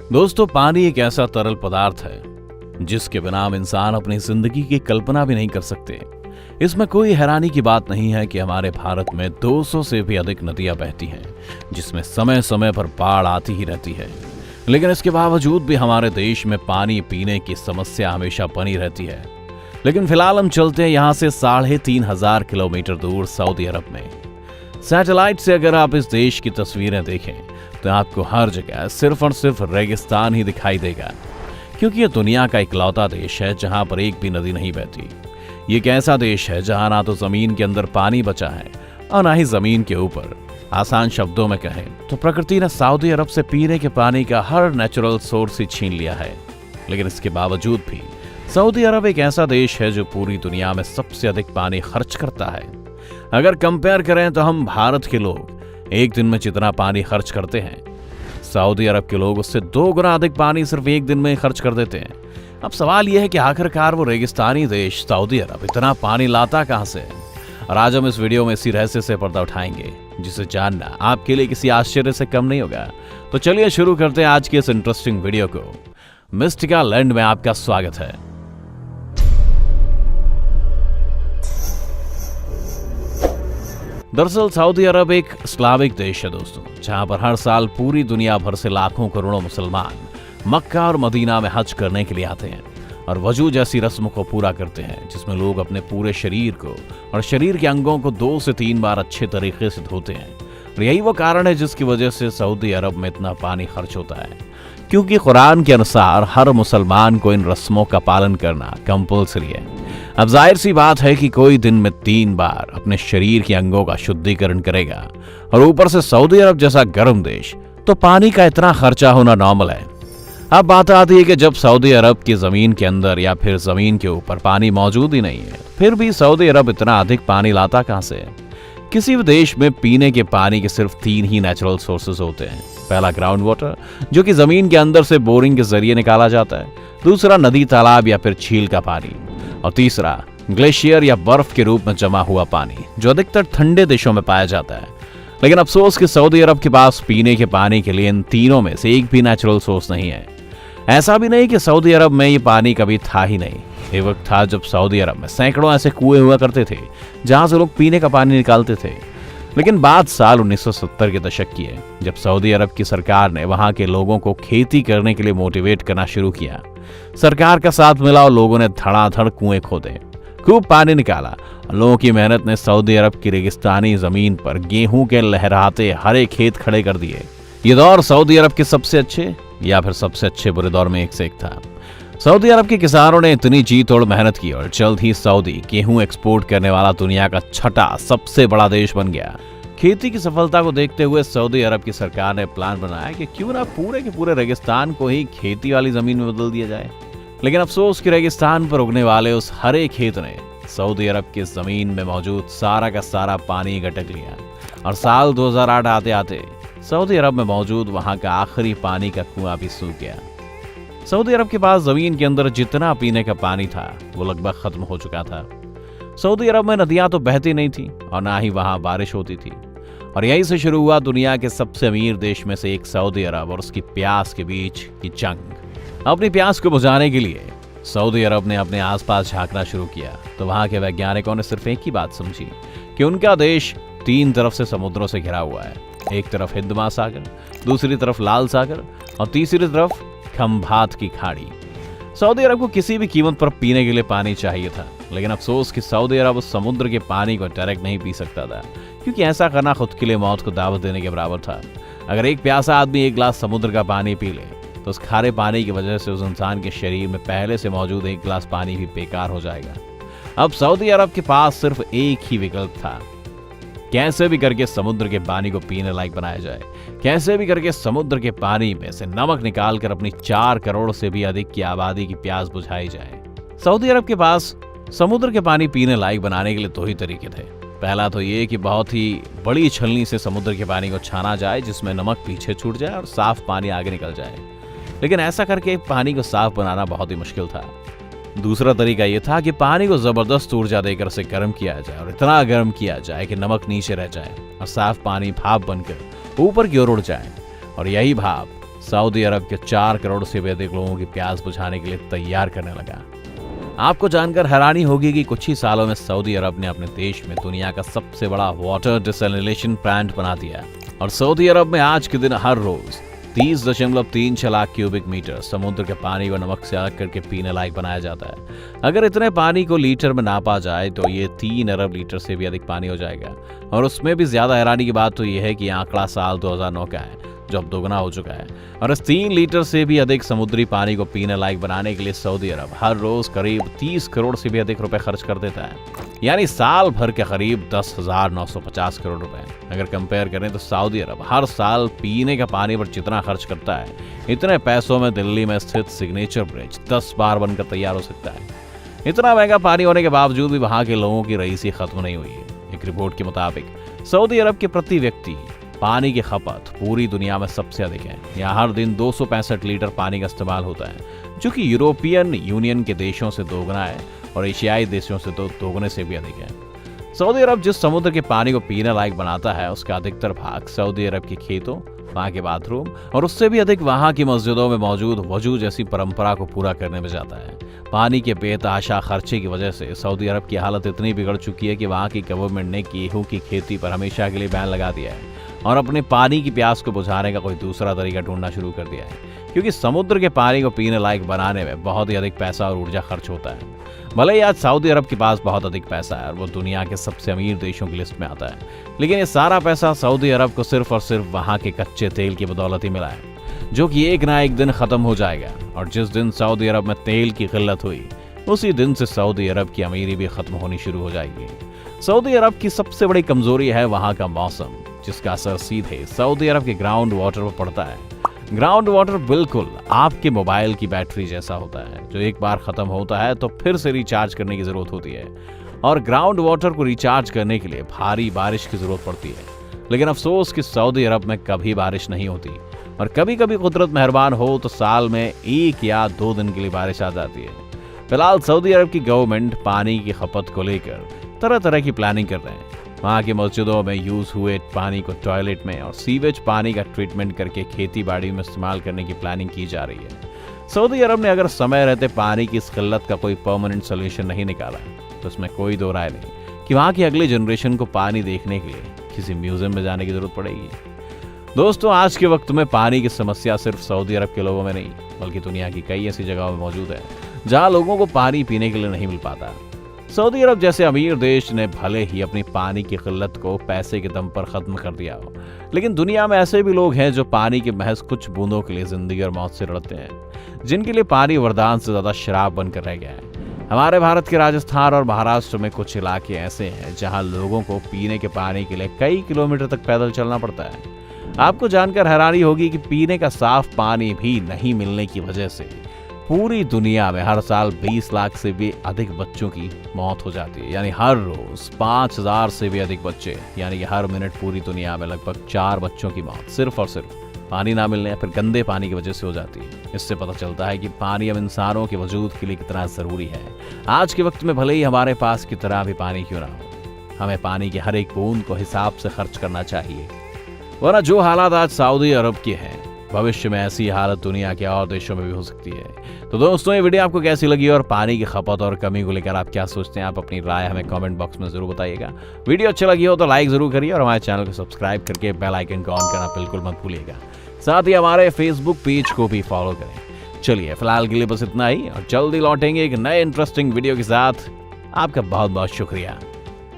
दोस्तों, पानी एक ऐसा तरल पदार्थ है जिसके बिना हम इंसान अपनी जिंदगी की कल्पना भी नहीं कर सकते। इसमें कोई हैरानी की बात नहीं है कि हमारे भारत में 200 से भी अधिक नदियां बहती हैं, जिसमें समय समय पर बाढ़ आती ही रहती है। लेकिन इसके बावजूद भी हमारे देश में पानी पीने की समस्या हमेशा बनी रहती है। लेकिन फिलहाल हम चलते हैं यहाँ से 3,500 किलोमीटर दूर सऊदी अरब में। सैटेलाइट से अगर आप इस देश की तस्वीरें देखें तो आपको हर जगह सिर्फ और सिर्फ रेगिस्तान ही दिखाई देगा, क्योंकि यह दुनिया का इकलौता देश है जहां पर एक भी नदी नहीं बहती। ये एक ऐसा देश है जहां ना तो जमीन के अंदर पानी बचा है और ना ही जमीन के ऊपर। आसान शब्दों में कहें तो प्रकृति ने सऊदी अरब से पीने के पानी का हर नेचुरल सोर्स ही छीन लिया है। लेकिन इसके बावजूद भी सऊदी अरब एक ऐसा देश है जो पूरी दुनिया में सबसे अधिक पानी खर्च करता है। अगर कंपेयर करें तो हम भारत के लोग एक दिन में जितना पानी खर्च करते हैं, सऊदी अरब के लोग उससे 2 गुना अधिक पानी सिर्फ एक दिन में खर्च कर देते हैं। अब सवाल यह है कि आखिरकार वो रेगिस्तानी देश सऊदी अरब इतना पानी लाता कहां से है? और आज हम इस वीडियो में इसी रहस्य से पर्दा उठाएंगे, जिसे जानना आपके लिए किसी आश्चर्य से कम नहीं होगा। तो चलिए शुरू करते हैं आज के इस इंटरेस्टिंग वीडियो को। मिस्टिका लैंड में आपका स्वागत है। दरअसल सऊदी अरब एक इस्लामिक देश है दोस्तों, जहां पर हर साल पूरी दुनिया भर से लाखों करोड़ों मुसलमान मक्का और मदीना में हज करने के लिए आते हैं और वजू जैसी रस्म को पूरा करते हैं, जिसमें लोग अपने पूरे शरीर को और शरीर के अंगों को 2 से 3 बार अच्छे तरीके से धोते हैं। और यही वो कारण है जिसकी वजह से सऊदी अरब में इतना पानी खर्च होता है, क्योंकि कुरान के अनुसार हर मुसलमान को इन रस्मों का पालन करना कंपल्सरी है। अब जाहिर सी बात है कि कोई दिन में 3 बार अपने शरीर के अंगों का शुद्धिकरण करेगा, और ऊपर से सऊदी अरब जैसा गर्म देश, तो पानी का इतना खर्चा होना नॉर्मल है। अब बात आती है कि जब सऊदी अरब की जमीन के अंदर या फिर जमीन के ऊपर पानी मौजूद ही नहीं है, फिर भी सऊदी अरब इतना अधिक पानी लाता कहां से है? किसी भी देश में पीने के पानी के सिर्फ 3 ही नेचुरल सोर्सेज होते हैं। पहला ग्राउंड वाटर, जो कि जमीन के अंदर से बोरिंग के जरिए निकाला जाता है। दूसरा नदी, तालाब या फिर झील का पानी। और तीसरा ग्लेशियर या बर्फ के रूप में जमा हुआ पानी, जो अधिकतर ठंडे देशों में पाया जाता है। लेकिन अफसोस कि सऊदी अरब के पास पीने के पानी के लिए इन तीनों में से एक भी नेचुरल सोर्स नहीं है। ऐसा भी नहीं कि सऊदी अरब में ये पानी कभी था ही नहीं। एक वक्त था जब सऊदी अरब में सैकड़ों ऐसे कुएं हुआ करते थे जहां से लोग पीने का पानी निकालते थे। लेकिन बात साल 1970 के दशक की है, जब सऊदी अरब की सरकार ने वहां के लोगों को खेती करने के लिए मोटिवेट करना शुरू किया। सरकार का साथ मिला और लोगों ने धड़ाधड़ कुएं खोदे, खूब पानी निकाला। लोगों की मेहनत ने सऊदी अरब की रेगिस्तानी जमीन पर गेहूं के लहराते हरे खेत खड़े कर दिए। ये दौर सऊदी अरब के सबसे अच्छे या फिर सबसे अच्छे बुरे दौर में एक से एक था। सऊदी अरब के किसानों ने इतनी जी तोड़ मेहनत की और जल्द ही सऊदी गेहूं एक्सपोर्ट करने वाला दुनिया का 6ठा सबसे बड़ा देश बन गया। खेती की सफलता को देखते हुए सऊदी अरब की सरकार ने प्लान बनाया कि क्यों ना पूरे के पूरे रेगिस्तान को ही खेती वाली जमीन में बदल दिया जाए। लेकिन अफसोस कि रेगिस्तान पर उगने वाले उस हरे खेत ने सऊदी अरब की जमीन में मौजूद सारा का सारा पानी गटक लिया, और साल 2008 आते आते सऊदी अरब में मौजूद वहां का आखिरी पानी का कुआं भी सूख गया। सऊदी अरब के पास जमीन के अंदर जितना पीने का पानी था वो लगभग खत्म हो चुका था। सऊदी अरब में नदियां तो बहती नहीं थी और ना ही वहां बारिश होती थी, और यहीं से शुरू हुआ दुनिया के सबसे अमीर देश में से एक सऊदी अरब और उसकी प्यास के बीच की जंग। अपनी प्यास को बुझाने के लिए सऊदी अरब ने अपने आसपास झांकना शुरू किया, तो वहां के वैज्ञानिकों ने सिर्फ एक ही बात समझी कि उनका देश 3 तरफ से समुद्रों से घिरा हुआ है। एक तरफ हिंद महासागर, दूसरी तरफ लाल सागर और तीसरी तरफ खंभात की खाड़ी। सऊदी अरब को किसी भी कीमत पर पीने के लिए पानी चाहिए था, लेकिन अफसोस कि सऊदी अरब उस समुद्र के पानी को डायरेक्ट नहीं पी सकता था, क्योंकि ऐसा करना खुद के लिए मौत को दावत देने के बराबर था। अगर एक प्यासा आदमी 1 गिलास समुद्र का पानी पी ले तो उस खारे पानी की वजह से उस इंसान के शरीर में पहले से मौजूद 1 गिलास पानी भी बेकार हो जाएगा। अब सऊदी अरब के पास सिर्फ एक ही विकल्प था, कैसे भी करके समुद्र के पानी को पीने लायक बनाया जाए, कैसे भी करके समुद्र के पानी में से नमक निकालकर अपनी 4 करोड़ से भी अधिक की आबादी की प्यास बुझाई जाए। सऊदी अरब के पास समुद्र के पानी पीने लायक बनाने के लिए 2 ही तरीके थे। पहला तो ये कि बहुत ही बड़ी छलनी से समुद्र के पानी को छाना जाए, जिसमें नमक पीछे छूट जाए और साफ पानी आगे निकल जाए। लेकिन ऐसा करके पानी को साफ बनाना बहुत ही मुश्किल था। दूसरा तरीका यह था कि पानी को जबरदस्त ऊर्जा देकर उसे गर्म किया जाए, और इतना गर्म किया जाए कि नमक नीचे रह जाए और साफ पानी भाप बनकर ऊपर की ओर उड़ जाए, और यही भाप सऊदी अरब के 4 करोड़ से भी अधिक लोगों की प्यास बुझाने के लिए तैयार करने लगा। आपको जानकर हैरानी होगी कि कुछ ही सालों में सऊदी अरब ने अपने देश में दुनिया का सबसे बड़ा वाटर डिसैलिनेशन प्लांट बना दिया और सऊदी अरब में आज के दिन हर रोज 30.36 लाख क्यूबिक मीटर समुद्र के पानी को नमक से अलग करके पीने लायक बनाया जाता है। अगर इतने पानी को लीटर में नापा जाए तो ये 3 अरब लीटर से भी अधिक पानी हो जाएगा। और उसमें भी ज्यादा हैरानी की बात तो ये है कि आंकड़ा साल 2009 का है, जो अब दोगुना हो चुका है। और इस 3 लीटर से भी अधिक समुद्री पानी को पीने लायक बनाने के लिए सऊदी अरब हर रोज करीब 30 करोड़ से भी अधिक रुपए खर्च कर देता है, यानी साल भर के करीब 10,950 करोड़ रुपए। अगर कंपेयर करें तो सऊदी अरब हर साल पीने का पानी पर जितना खर्च करता है, इतने पैसों में दिल्ली में स्थित सिग्नेचर ब्रिज 10 बार बनकर तैयार हो सकता है। इतना महंगा पानी होने के बावजूद भी वहां के लोगों की रईसी खत्म नहीं हुई है। एक रिपोर्ट के मुताबिक सऊदी अरब के प्रति व्यक्ति पानी की खपत पूरी दुनिया में सबसे अधिक है। यहाँ हर दिन 265 लीटर पानी का इस्तेमाल होता है, जो कि यूरोपियन यूनियन के देशों से दोगुना है और एशियाई देशों से तो दोगुने से भी अधिक है। सऊदी अरब जिस समुद्र के पानी को पीने लायक बनाता है, उसका अधिकतर भाग सऊदी अरब के खेतों, वहाँ के बाथरूम और उससे भी अधिक वहाँ की मस्जिदों में मौजूद वजू जैसी परंपरा को पूरा करने में जाता है। पानी के बेतहाशा खर्चे की वजह से सऊदी अरब की हालत इतनी बिगड़ चुकी है कि वहाँ की गवर्नमेंट ने गेहूं की खेती पर हमेशा के लिए बैन लगा दिया है और अपने पानी की प्यास को बुझाने का कोई दूसरा तरीका ढूंढना शुरू कर दिया है, क्योंकि समुद्र के पानी को पीने लायक बनाने में बहुत ही अधिक पैसा और ऊर्जा खर्च होता है। भले ही आज सऊदी अरब के पास बहुत अधिक पैसा है और वो दुनिया के सबसे अमीर देशों की लिस्ट में आता है, लेकिन ये सारा पैसा सऊदी अरब को सिर्फ और सिर्फ वहाँ के कच्चे तेल की बदौलत ही मिला है, जो कि एक ना एक दिन खत्म हो जाएगा। और जिस दिन सऊदी अरब में तेल की किल्लत हुई, उसी दिन से सऊदी अरब की अमीरी भी खत्म होनी शुरू हो जाएगी। सऊदी अरब की सबसे बड़ी कमजोरी है वहाँ का मौसम, जिसका असर सीधे सऊदी अरब के ग्राउंड वाटर पर पड़ता है। ग्राउंड वाटर बिल्कुल आपके मोबाइल की बैटरी जैसा होता है, जो एक बार खत्म होता है तो फिर से रिचार्ज करने की जरूरत होती है। और ग्राउंड वाटर को रिचार्ज करने के लिए भारी बारिश की जरूरत पड़ती है, लेकिन अफसोस कि सऊदी अरब में कभी बारिश नहीं होती और कभी कभी कुदरत मेहरबान हो तो साल में 1 या 2 दिन के लिए बारिश आ जाती है। फिलहाल सऊदी अरब की गवर्नमेंट पानी की खपत को लेकर तरह तरह की प्लानिंग कर रहे हैं। वहाँ की मस्जिदों में यूज हुए पानी को टॉयलेट में और सीवेज पानी का ट्रीटमेंट करके खेती बाड़ी में इस्तेमाल करने की प्लानिंग की जा रही है। सऊदी अरब ने अगर समय रहते पानी की इस किल्लत का कोई परमानेंट सोल्यूशन नहीं निकाला तो इसमें कोई दो राय नहीं कि वहाँ की अगली जनरेशन को पानी देखने के लिए किसी म्यूजियम में जाने की जरूरत पड़ेगी। दोस्तों, आज के वक्त में पानी की समस्या सिर्फ सऊदी अरब के लोगों में नहीं, बल्कि दुनिया की कई ऐसी जगहों में मौजूद है जहाँ लोगों को पानी पीने के लिए नहीं मिल पाता। सऊदी अरब जैसे अमीर देश ने भले ही अपनी पानी की किल्लत को पैसे के दम पर खत्म कर दिया हो, लेकिन दुनिया में ऐसे भी लोग हैं जो पानी के महज कुछ बूंदों के लिए जिंदगी और मौत से लड़ते हैं, जिनके लिए पानी वरदान से ज्यादा शराब बनकर रह गया है। हमारे भारत के राजस्थान और महाराष्ट्र में कुछ इलाके ऐसे हैं जहां लोगों को पीने के पानी के लिए कई किलोमीटर तक पैदल चलना पड़ता है। आपको जानकर हैरानी होगी कि पीने का साफ पानी भी नहीं मिलने की वजह से पूरी दुनिया में हर साल 20 लाख से भी अधिक बच्चों की मौत हो जाती है, यानी हर रोज 5,000 से भी अधिक बच्चे, यानी कि हर मिनट पूरी दुनिया में लगभग 4 बच्चों की मौत सिर्फ और सिर्फ पानी ना मिलने या फिर गंदे पानी की वजह से हो जाती है। इससे पता चलता है कि पानी हम इंसानों के वजूद के लिए कितना जरूरी है। आज के वक्त में भले ही हमारे पास कितना भी पानी क्यों ना हो, हमें पानी की हर एक बूंद को हिसाब से खर्च करना चाहिए, वरना जो हालात आज सऊदी अरब के हैं, भविष्य में ऐसी हालत दुनिया के और देशों में भी हो सकती है। तो दोस्तों, ये वीडियो आपको कैसी लगी और पानी की खपत और कमी को लेकर आप क्या सोचते हैं, आप अपनी राय हमें कमेंट बॉक्स में जरूर बताइएगा। वीडियो अच्छा लगी हो तो लाइक जरूर करिए और हमारे चैनल को सब्सक्राइब करके बेल आइकन को ऑन करना बिल्कुल मत भूलिएगा। साथ ही हमारे फेसबुक पेज को भी फॉलो करें। चलिए, फिलहाल के लिए बस इतना ही और जल्दी लौटेंगे एक नए इंटरेस्टिंग वीडियो के साथ। आपका बहुत बहुत शुक्रिया।